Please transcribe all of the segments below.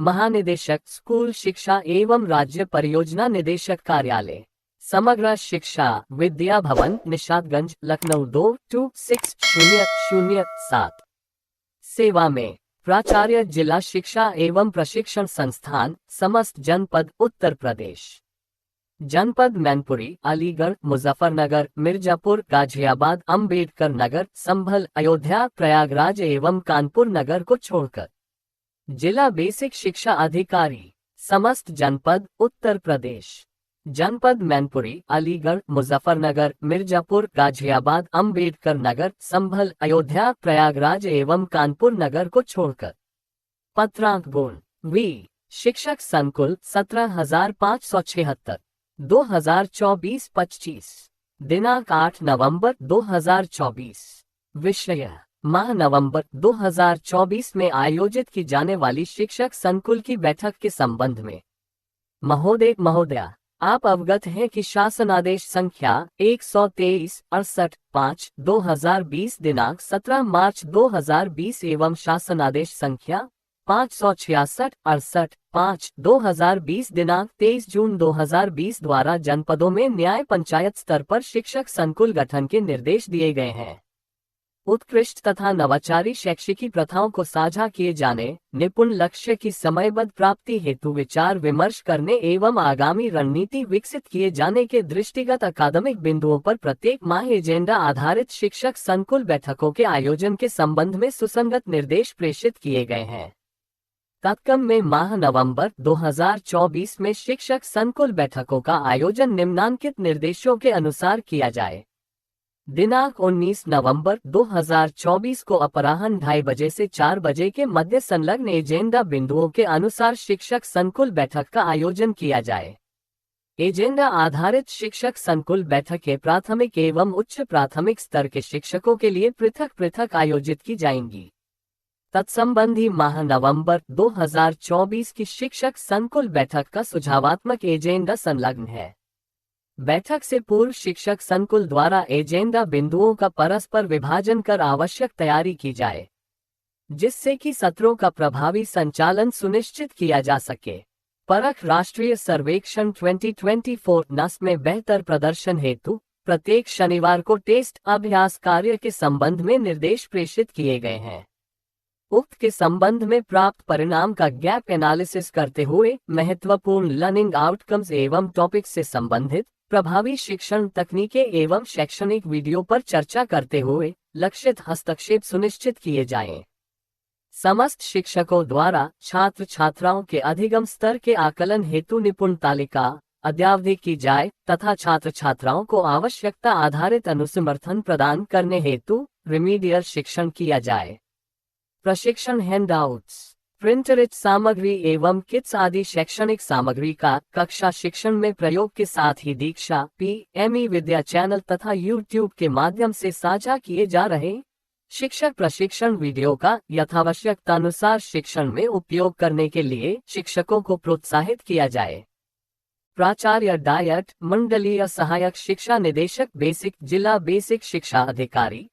महानिदेशक स्कूल शिक्षा एवं राज्य परियोजना निदेशक कार्यालय, समग्र शिक्षा विद्या भवन, निशादगंज, लखनऊ 226007। सेवा में प्राचार्य, जिला शिक्षा एवं प्रशिक्षण संस्थान, समस्त जनपद उत्तर प्रदेश। जनपद मैनपुरी, अलीगढ़, मुजफ्फरनगर, मिर्जापुर, गाजियाबाद, अंबेडकर नगर, संभल, अयोध्या, प्रयागराज एवं कानपुर नगर को छोड़कर जिला बेसिक शिक्षा अधिकारी, समस्त जनपद उत्तर प्रदेश। जनपद मैनपुरी, अलीगढ़, मुजफ्फरनगर, मिर्जापुर, गाजियाबाद, अंबेडकर नगर, संभल, अयोध्या, प्रयागराज एवं कानपुर नगर को छोड़कर पत्रांक गुण वी शिक्षक संकुल 17,576 2024-25। दिनांक 8 नवंबर 2024। विषय माह नवंबर 2024 में आयोजित की जाने वाली शिक्षक संकुल की बैठक के संबंध में। महोदय महोदया, आप अवगत हैं कि शासनादेश संख्या 123/68/5/2020 दिनांक 17 मार्च 2020 एवं शासनादेश संख्या 566/68/5/2020 दिनांक 23 जून 2020 द्वारा जनपदों में न्याय पंचायत स्तर पर शिक्षक संकुल गठन के निर्देश दिए गए हैं। उत्कृष्ट तथा नवाचारी शैक्षिकी प्रथाओं को साझा किए जाने, निपुण लक्ष्य की समयबद्ध प्राप्ति हेतु विचार विमर्श करने एवं आगामी रणनीति विकसित किए जाने के दृष्टिगत अकादमिक बिंदुओं पर प्रत्येक माह एजेंडा आधारित शिक्षक संकुल बैठकों के आयोजन के संबंध में सुसंगत निर्देश प्रेषित किए गए हैं। तत्क्रम में माह नवंबर 2024 में शिक्षक संकुल बैठकों का आयोजन निम्नांकित निर्देशों के अनुसार किया जाए। दिनांक 19 नवंबर 2024 को अपराह्न 2:30 बजे से 4 बजे के मध्य संलग्न एजेंडा बिंदुओं के अनुसार शिक्षक संकुल बैठक का आयोजन किया जाए। एजेंडा आधारित शिक्षक संकुल बैठकें प्राथमिक एवं उच्च प्राथमिक स्तर के शिक्षकों के लिए पृथक पृथक आयोजित की जाएंगी। तत्संबंधी माह नवंबर 2024 की शिक्षक संकुल बैठक का सुझावात्मक एजेंडा संलग्न है। बैठक से पूर्व शिक्षक संकुल द्वारा एजेंडा बिंदुओं का परस्पर विभाजन कर आवश्यक तैयारी की जाए, जिससे कि सत्रों का प्रभावी संचालन सुनिश्चित किया जा सके। परख राष्ट्रीय सर्वेक्षण 2024 NAS में बेहतर प्रदर्शन हेतु प्रत्येक शनिवार को टेस्ट अभ्यास कार्य के संबंध में निर्देश प्रेषित किए गए हैं। उक्त के संबंध में प्राप्त परिणाम का गैप एनालिसिस करते हुए महत्वपूर्ण लर्निंग आउटकम्स एवं टॉपिक्स से संबंधित प्रभावी शिक्षण तकनीकें एवं शैक्षणिक वीडियो पर चर्चा करते हुए लक्षित हस्तक्षेप सुनिश्चित किए जाएं। समस्त शिक्षकों द्वारा छात्र छात्राओं के अधिगम स्तर के आकलन हेतु निपुण तालिका अद्यावधि की जाए तथा छात्र छात्राओं को आवश्यकता आधारित अनुसमर्थन प्रदान करने हेतु रिमीडियल शिक्षण किया जाए। प्रशिक्षण हैंडआउट्स, प्रिंटरिच सामग्री एवं किट्स आदि शैक्षणिक सामग्री का कक्षा शिक्षण में प्रयोग के साथ ही दीक्षा PME विद्या चैनल तथा YouTube के माध्यम से साझा किए जा रहे शिक्षक प्रशिक्षण वीडियो का यथावश्यकतानुसार शिक्षण में उपयोग करने के लिए शिक्षकों को प्रोत्साहित किया जाए। प्राचार्य डायट मंडलीय सहायक शिक्षा निदेशक बेसिक, जिला बेसिक शिक्षा अधिकारी,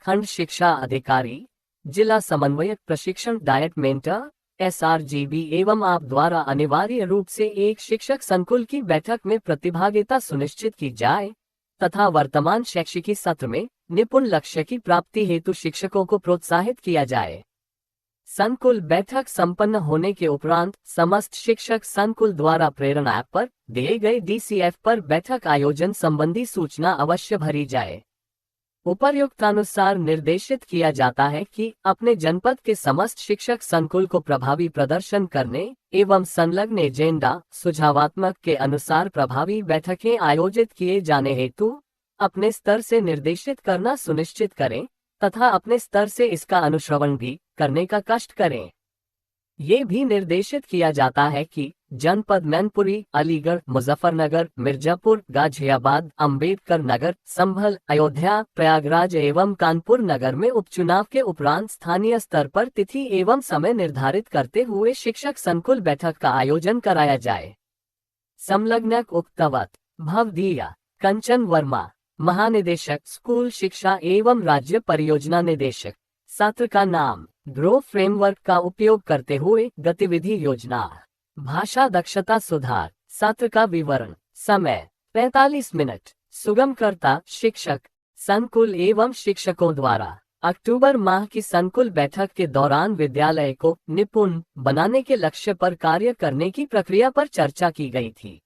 खंड शिक्षा अधिकारी, जिला समन्वयक प्रशिक्षण डायट मेंटर SRGB एवं आप द्वारा अनिवार्य रूप से एक शिक्षक संकुल की बैठक में प्रतिभागिता सुनिश्चित की जाए तथा वर्तमान शैक्षिकी सत्र में निपुण लक्ष्य की प्राप्ति हेतु शिक्षकों को प्रोत्साहित किया जाए। संकुल बैठक संपन्न होने के उपरांत समस्त शिक्षक संकुल द्वारा प्रेरणा ऐप पर दिए गए DCF पर बैठक आयोजन संबंधी सूचना अवश्य भरी जाए। उपर्युक्तानुसार निर्देशित किया जाता है कि अपने जनपद के समस्त शिक्षक संकुल को प्रभावी प्रदर्शन करने एवं संलग्न एजेंडा सुझावात्मक के अनुसार प्रभावी बैठकें आयोजित किए जाने हेतु अपने स्तर से निर्देशित करना सुनिश्चित करें तथा अपने स्तर से इसका अनुश्रवण भी करने का कष्ट करें। ये भी निर्देशित किया जाता है कि जनपद मैनपुरी, अलीगढ़, मुजफ्फरनगर, मिर्जापुर, गाजियाबाद, अंबेडकर नगर, संभल, अयोध्या, प्रयागराज एवं कानपुर नगर में उपचुनाव के उपरांत स्थानीय स्तर पर तिथि एवं समय निर्धारित करते हुए शिक्षक संकुल बैठक का आयोजन कराया जाए। संलग्नक उक्तवत भवदीया कंचन वर्मा, महानिदेशक स्कूल शिक्षा एवं राज्य परियोजना निदेशक। सत्र का नाम ग्रो फ्रेमवर्क का उपयोग करते हुए गतिविधि योजना। भाषा दक्षता सुधार। सत्र का विवरण। समय 45 मिनट। सुगमकर्ता शिक्षक, संकुल एवं शिक्षकों द्वारा। अक्टूबर माह की संकुल बैठक के दौरान विद्यालय को निपुण बनाने के लक्ष्य पर कार्य करने की प्रक्रिया पर चर्चा की गई थी।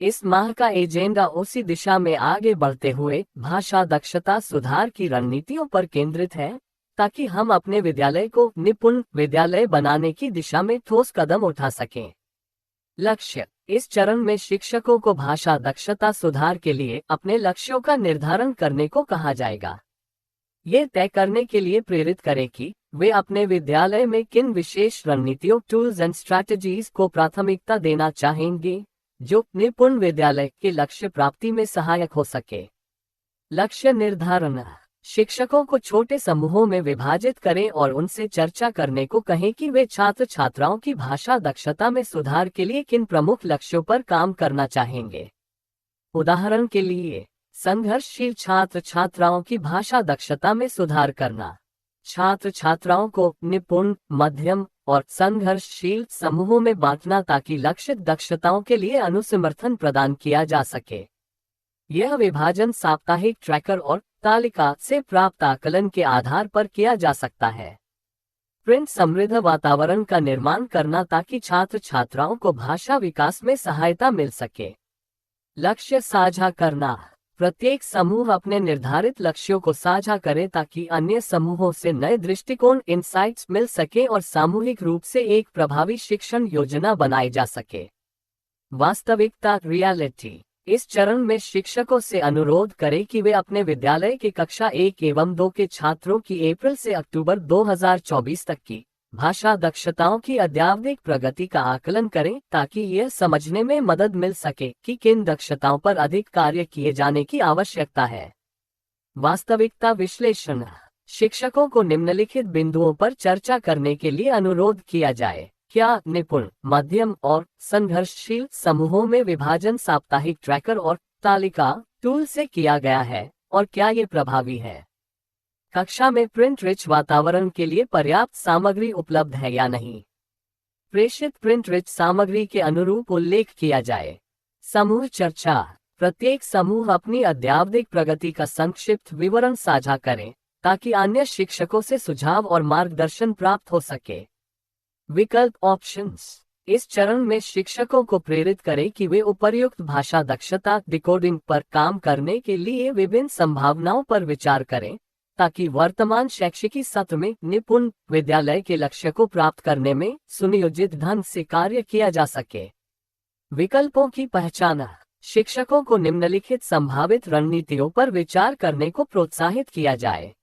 इस माह का एजेंडा उसी दिशा में आगे बढ़ते हुए भाषा दक्षता सुधार की रणनीतियों पर केंद्रित है, ताकि हम अपने विद्यालय को निपुण विद्यालय बनाने की दिशा में ठोस कदम उठा सकें। लक्ष्य। इस चरण में शिक्षकों को भाषा दक्षता सुधार के लिए अपने लक्ष्यों का निर्धारण करने को कहा जाएगा। ये तय करने के लिए प्रेरित करें कि वे अपने विद्यालय में किन विशेष रणनीतियों, टूल्स एंड स्ट्रैटेजीज को प्राथमिकता देना चाहेंगे, जो निपुण विद्यालय के लक्ष्य प्राप्ति में सहायक हो सके। लक्ष्य निर्धारण। शिक्षकों को छोटे समूहों में विभाजित करें और उनसे चर्चा करने को कहें कि वे छात्र छात्राओं की भाषा दक्षता में सुधार के लिए किन प्रमुख लक्ष्यों पर काम करना चाहेंगे। उदाहरण के लिए, संघर्षशील छात्र छात्राओं की भाषा दक्षता में सुधार करना। छात्र छात्राओं को निपुण, मध्यम और संघर्षशील समूहों में बांटना ताकि लक्षित दक्षताओं के लिए अनुसमर्थन प्रदान किया जा सके। यह विभाजन साप्ताहिक ट्रैकर और तालिका से प्राप्त आकलन के आधार पर किया जा सकता है। प्रिंट समृद्ध वातावरण का निर्माण करना ताकि छात्र छात्राओं को भाषा विकास में सहायता मिल सके। लक्ष्य साझा करना। प्रत्येक समूह अपने निर्धारित लक्ष्यों को साझा करे ताकि अन्य समूहों से नए दृष्टिकोण, इनसाइट्स मिल सके और सामूहिक रूप से एक प्रभावी शिक्षण योजना बनाई जा सके। वास्तविकता, रियलिटी। इस चरण में शिक्षकों से अनुरोध करें कि वे अपने विद्यालय के कक्षा 1 एवं 2 के छात्रों की अप्रैल से अक्टूबर 2024 तक की भाषा दक्षताओं की अद्यावधिक प्रगति का आकलन करें, ताकि यह समझने में मदद मिल सके कि किन दक्षताओं पर अधिक कार्य किए जाने की आवश्यकता है। वास्तविकता विश्लेषण। शिक्षकों को निम्नलिखित बिंदुओं पर चर्चा करने के लिए अनुरोध किया जाए। क्या निपुण, मध्यम और संघर्षशील समूहों में विभाजन साप्ताहिक ट्रैकर और तालिका टूल से किया गया है, और क्या ये प्रभावी है? कक्षा में प्रिंट रिच वातावरण के लिए पर्याप्त सामग्री उपलब्ध है या नहीं? प्रेषित प्रिंट रिच सामग्री के अनुरूप उल्लेख किया जाए। समूह चर्चा। प्रत्येक समूह अपनी अद्यावधिक प्रगति का संक्षिप्त विवरण साझा करें, ताकि अन्य शिक्षकों से सुझाव और मार्गदर्शन प्राप्त हो सके। विकल्प, ऑप्शंस। इस चरण में शिक्षकों को प्रेरित करें कि वे उपर्युक्त भाषा दक्षता डिकोडिंग पर काम करने के लिए विभिन्न संभावनाओं पर विचार करें, ताकि वर्तमान शैक्षिकी सत्र में निपुण विद्यालय के लक्ष्य को प्राप्त करने में सुनियोजित ढंग से कार्य किया जा सके। विकल्पों की पहचान। शिक्षकों को निम्नलिखित संभावित रणनीतियों पर विचार करने को प्रोत्साहित किया जाए।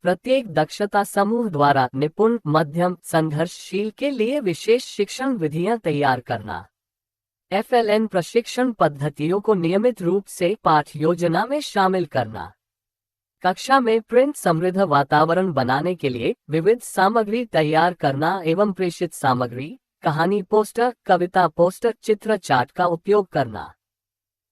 प्रत्येक दक्षता समूह द्वारा निपुण, मध्यम, संघर्षशील के लिए विशेष शिक्षण विधियां तैयार करना। FLN प्रशिक्षण पद्धतियों को नियमित रूप से पाठ योजना में शामिल करना। कक्षा में प्रिंट समृद्ध वातावरण बनाने के लिए विविध सामग्री तैयार करना एवं प्रेषित सामग्री, कहानी पोस्टर, कविता पोस्टर, चित्र चार्ट का उपयोग करना।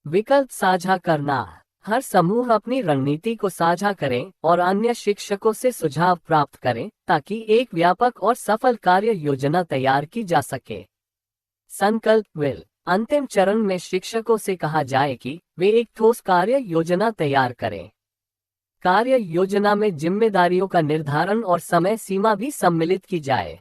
विकल्प साझा करना। हर समूह अपनी रणनीति को साझा करें और अन्य शिक्षकों से सुझाव प्राप्त करें, ताकि एक व्यापक और सफल कार्य योजना तैयार की जा सके। संकल्प विल। अंतिम चरण में शिक्षकों से कहा जाए कि वे एक ठोस कार्य योजना तैयार करें। कार्य योजना में जिम्मेदारियों का निर्धारण और समय सीमा भी सम्मिलित की जाए।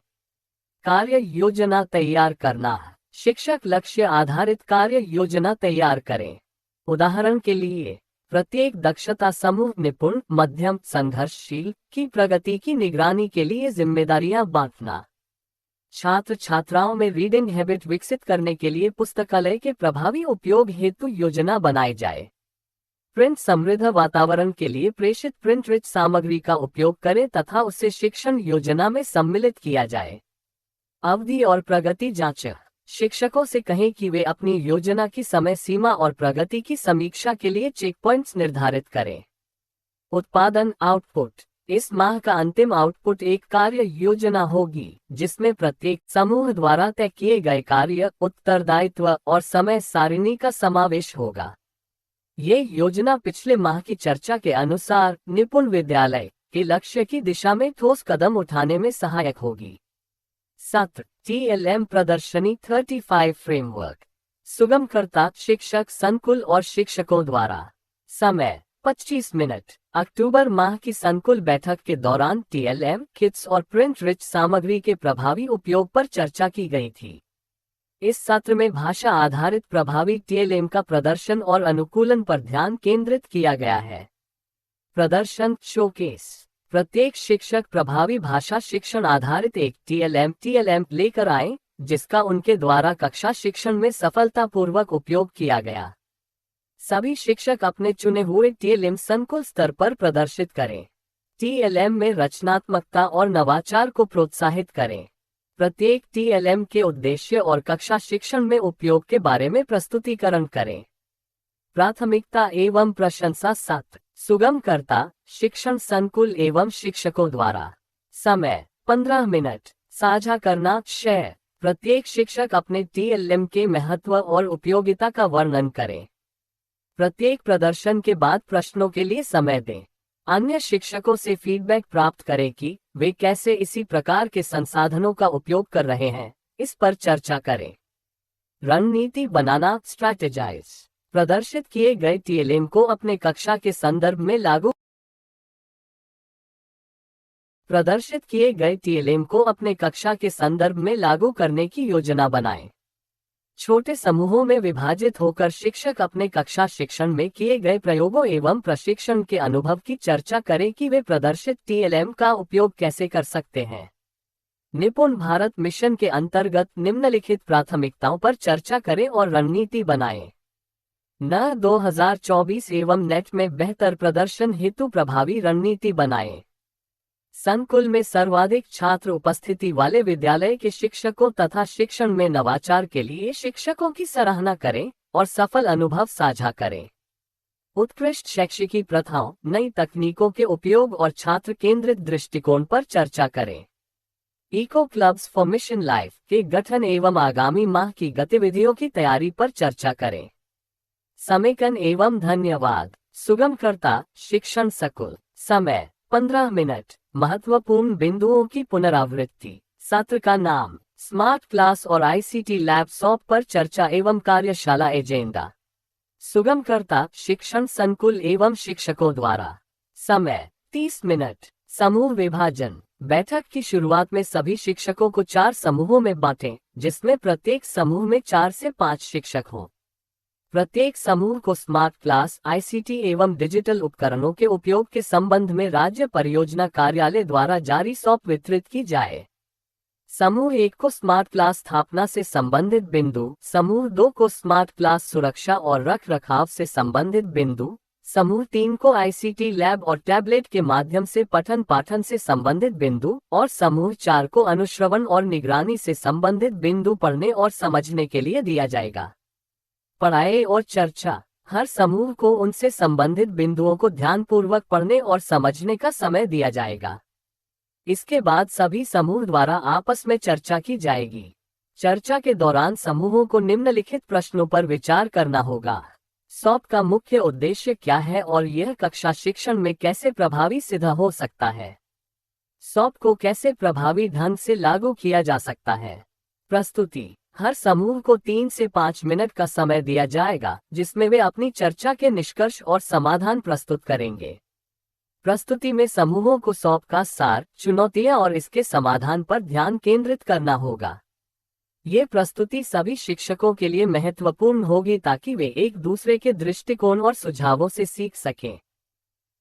कार्य योजना तैयार करना। शिक्षक लक्ष्य आधारित कार्य योजना तैयार करें। उदाहरण के लिए, प्रत्येक दक्षता समूह निपुण, मध्यम, संघर्षशील की प्रगति की निगरानी के लिए जिम्मेदारियां बांटना। छात्र छात्राओं में रीडिंग हैबिट विकसित करने के लिए पुस्तकालय के प्रभावी उपयोग हेतु योजना बनाई जाए। प्रिंट समृद्ध वातावरण के लिए प्रेषित प्रिंट रिच सामग्री का उपयोग करें तथा उसे शिक्षण योजना में सम्मिलित किया जाए। अवधि और प्रगति जांच। शिक्षकों से कहें कि वे अपनी योजना की समय सीमा और प्रगति की समीक्षा के लिए चेक पॉइंट्स निर्धारित करें। उत्पादन, आउटपुट। इस माह का अंतिम आउटपुट एक कार्य योजना होगी, जिसमें प्रत्येक समूह द्वारा तय किए गए कार्य, उत्तरदायित्व और समय सारिणी का समावेश होगा। ये योजना पिछले माह की चर्चा के अनुसार निपुण विद्यालय के लक्ष्य की दिशा में ठोस कदम उठाने में सहायक होगी। 7. TLM प्रदर्शनी 35 फ्रेमवर्क। सुगमकर्ता शिक्षक संकुल और शिक्षकों द्वारा। समय 25 मिनट। अक्टूबर माह की संकुल बैठक के दौरान TLM किट्स और प्रिंट रिच सामग्री के प्रभावी उपयोग पर चर्चा की गई थी। इस सत्र में भाषा आधारित प्रभावी TLM का प्रदर्शन और अनुकूलन पर ध्यान केंद्रित किया गया है। प्रदर्शन शोकेस। प्रत्येक शिक्षक प्रभावी भाषा शिक्षण आधारित एक TLM लेकर आए, जिसका उनके द्वारा कक्षा शिक्षण में सफलतापूर्वक उपयोग किया गया। सभी शिक्षक अपने चुने हुए TLM संकुल स्तर पर प्रदर्शित करें। TLM में रचनात्मकता और नवाचार को प्रोत्साहित करें। प्रत्येक TLM के उद्देश्य और कक्षा शिक्षण में उपयोग के बारे में प्रस्तुतिकरण करें। प्राथमिकता एवं प्रशंसा। 7. सुगमकर्ता शिक्षण संकुल एवं शिक्षकों द्वारा। समय 15 मिनट। साझा करना 6. प्रत्येक शिक्षक अपने TLM के महत्व और उपयोगिता का वर्णन करें। प्रत्येक प्रदर्शन के बाद प्रश्नों के लिए समय दें। अन्य शिक्षकों से फीडबैक प्राप्त करें कि वे कैसे इसी प्रकार के संसाधनों का उपयोग कर रहे हैं, इस पर चर्चा करें। रणनीति बनाना स्ट्रैटेजाइज। प्रदर्शित किए गए TLM को अपने कक्षा के संदर्भ में लागू प्रदर्शित किए गए TLM को अपने कक्षा के संदर्भ में लागू करने की योजना बनाएं। छोटे समूहों में विभाजित होकर शिक्षक अपने कक्षा शिक्षण में किए गए प्रयोगों एवं प्रशिक्षण के अनुभव की चर्चा करें कि वे प्रदर्शित TLM का उपयोग कैसे कर सकते हैं। निपुण भारत मिशन के अंतर्गत निम्नलिखित प्राथमिकताओं पर चर्चा करें और रणनीति बनाएं। न 2024 एवं नेट में बेहतर प्रदर्शन हेतु प्रभावी रणनीति बनाएं। संकुल में सर्वाधिक छात्र उपस्थिति वाले विद्यालय के शिक्षकों तथा शिक्षण में नवाचार के लिए शिक्षकों की सराहना करें और सफल अनुभव साझा करें। उत्कृष्ट शैक्षिकी प्रथाओं, नई तकनीकों के उपयोग और छात्र केंद्रित दृष्टिकोण पर चर्चा करें। Eco clubs for Mission Life के गठन एवं आगामी माह की गतिविधियों की तैयारी पर चर्चा करें। समेकन एवं धन्यवाद। सुगमकर्ता शिक्षण संकुल। समय 15 मिनट। महत्वपूर्ण बिंदुओं की पुनरावृत्ति। सत्र का नाम स्मार्ट क्लास और ICT लैब सॉप पर चर्चा एवं कार्यशाला एजेंडा। सुगमकर्ता शिक्षण संकुल एवं शिक्षकों द्वारा। समय 30 मिनट। समूह विभाजन। बैठक की शुरुआत में सभी शिक्षकों को 4 समूहों में बांटें, जिसमें प्रत्येक समूह में 4 से 5 शिक्षक हों। प्रत्येक समूह को स्मार्ट क्लास, ICT एवं डिजिटल उपकरणों के उपयोग के संबंध में राज्य परियोजना कार्यालय द्वारा जारी सॉप वितरित की जाए। समूह 1 को स्मार्ट क्लास स्थापना से संबंधित बिंदु, समूह 2 को स्मार्ट क्लास सुरक्षा और रख रखाव से संबंधित बिंदु, समूह 3 को ICT लैब और टैबलेट के माध्यम से पठन पाठन से संबंधित बिंदु और समूह 4 को अनुश्रवण और निगरानी से संबंधित बिंदु पढ़ने और समझने के लिए दिया जाएगा। पढ़ाई और चर्चा। हर समूह को उनसे संबंधित बिंदुओं को ध्यानपूर्वक पढ़ने और समझने का समय दिया जाएगा। इसके बाद सभी समूह द्वारा आपस में चर्चा की जाएगी। चर्चा के दौरान समूहों को निम्नलिखित प्रश्नों पर विचार करना होगा। सॉप का मुख्य उद्देश्य क्या है और यह कक्षा शिक्षण में कैसे प्रभावी सिद्ध हो सकता है? सॉप को कैसे प्रभावी ढंग से लागू किया जा सकता है? प्रस्तुति। हर समूह को 3 से 5 मिनट का समय दिया जाएगा, जिसमें वे अपनी चर्चा के निष्कर्ष और समाधान प्रस्तुत करेंगे। प्रस्तुति में समूहों को सॉप का सार, चुनौतियां और इसके समाधान पर ध्यान केंद्रित करना होगा। ये प्रस्तुति सभी शिक्षकों के लिए महत्वपूर्ण होगी ताकि वे एक दूसरे के दृष्टिकोण और सुझावों से सीख सकें।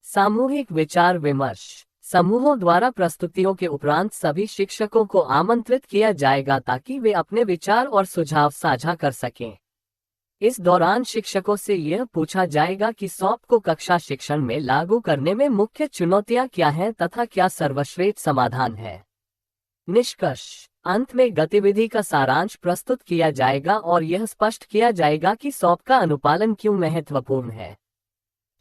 सामूहिक विचार विमर्श। समूहों द्वारा प्रस्तुतियों के उपरांत सभी शिक्षकों को आमंत्रित किया जाएगा ताकि वे अपने विचार और सुझाव साझा कर सकें। इस दौरान शिक्षकों से यह पूछा जाएगा कि सॉप को कक्षा शिक्षण में लागू करने में मुख्य चुनौतियां क्या हैं तथा क्या सर्वश्रेष्ठ समाधान है। निष्कर्ष। अंत में गतिविधि का सारांश प्रस्तुत किया जाएगा और यह स्पष्ट किया जाएगा कि सॉप का अनुपालन क्यों महत्वपूर्ण है।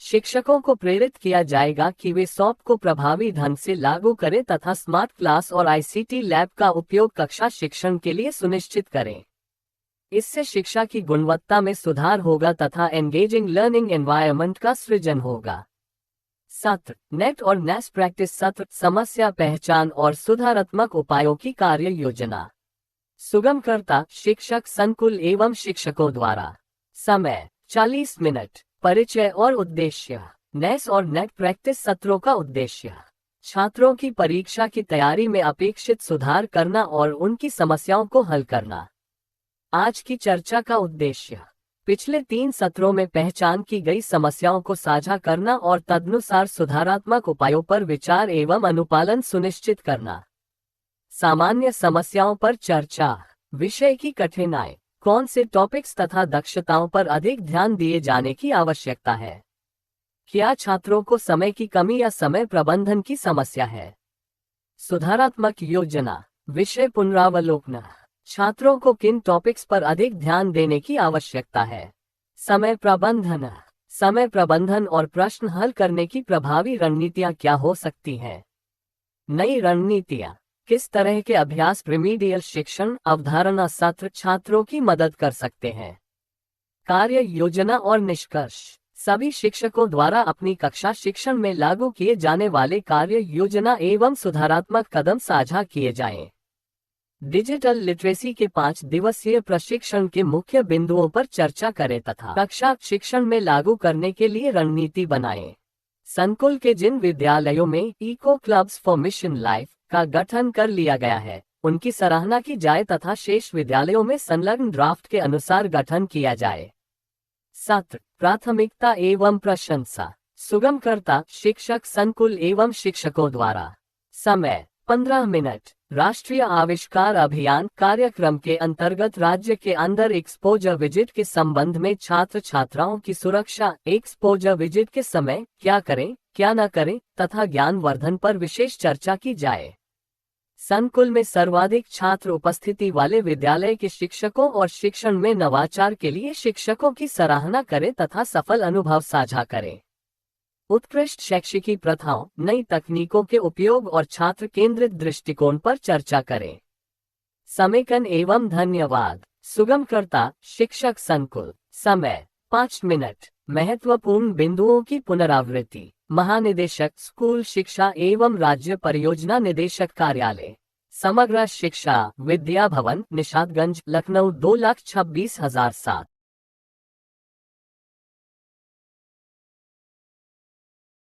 शिक्षकों को प्रेरित किया जाएगा कि वे सॉप को प्रभावी ढंग से लागू करें तथा स्मार्ट क्लास और ICT लैब का उपयोग कक्षा शिक्षण के लिए सुनिश्चित करें। इससे शिक्षा की गुणवत्ता में सुधार होगा तथा एंगेजिंग लर्निंग एनवायरनमेंट का सृजन होगा। सत्र नेट और नेस प्रैक्टिस सत्र समस्या पहचान और सुधारात्मक उपायों की कार्य योजना। सुगमकर्ता शिक्षक संकुल एवं शिक्षकों द्वारा। समय 40 मिनट। परिचय और उद्देश्य। नेस और नेट प्रैक्टिस सत्रों का उद्देश्य छात्रों की परीक्षा की तैयारी में अपेक्षित सुधार करना और उनकी समस्याओं को हल करना। आज की चर्चा का उद्देश्य पिछले 3 सत्रों में पहचान की गई समस्याओं को साझा करना और तदनुसार सुधारात्मक उपायों पर विचार एवं अनुपालन सुनिश्चित करना। सामान्य समस्याओं पर चर्चा। विषय की कठिनाई, कौन से टॉपिक्स तथा दक्षताओं पर अधिक ध्यान दिए जाने की आवश्यकता है। क्या छात्रों को समय की कमी या समय प्रबंधन की समस्या है। सुधारात्मक योजना। विषय पुनरावलोकन, छात्रों को किन टॉपिक्स पर अधिक ध्यान देने की आवश्यकता है। समय प्रबंधन, समय प्रबंधन और प्रश्न हल करने की प्रभावी रणनीतियां क्या हो सकती हैं। नई रणनीतियां, किस तरह के अभ्यास रिमीडियल शिक्षण अवधारणा सत्र छात्रों की मदद कर सकते हैं। कार्य योजना और निष्कर्ष, सभी शिक्षकों द्वारा अपनी कक्षा शिक्षण में लागू किए जाने वाले कार्य योजना एवं सुधारात्मक कदम साझा किए जाएं। डिजिटल लिटरेसी के 5 दिवसीय प्रशिक्षण के मुख्य बिंदुओं पर चर्चा करें तथा कक्षा शिक्षण में लागू करने के लिए रणनीति बनाएं। संकुल के जिन विद्यालयों में eco clubs for Mission Life का गठन कर लिया गया है, उनकी सराहना की जाए तथा शेष विद्यालयों में संलग्न ड्राफ्ट के अनुसार गठन किया जाए। सत्र प्राथमिकता एवं प्रशंसा। सुगमकर्ता शिक्षक संकुल एवं शिक्षकों द्वारा। समय 15 मिनट। राष्ट्रीय आविष्कार अभियान कार्यक्रम के अंतर्गत राज्य के अंदर एक्सपोजर विजिट के संबंध में छात्र छात्राओं की सुरक्षा, एक्सपोजर विजिट के समय क्या करें क्या न करें तथा ज्ञानवर्धन पर विशेष चर्चा की जाए। संकुल में सर्वाधिक छात्र उपस्थिति वाले विद्यालय के शिक्षकों और शिक्षण में नवाचार के लिए शिक्षकों की सराहना करें तथा सफल अनुभव साझा करें। उत्कृष्ट शैक्षिकी प्रथाओं, नई तकनीकों के उपयोग और छात्र केंद्रित दृष्टिकोण पर चर्चा करें। समेकन एवं धन्यवाद। सुगमकर्ता शिक्षक संकुल। समय 5 मिनट। महत्वपूर्ण बिंदुओं की पुनरावृत्ति। महानिदेशक स्कूल शिक्षा एवं राज्य परियोजना निदेशक कार्यालय, समग्र शिक्षा, विद्या भवन, निशातगंज, लखनऊ 2,26,007।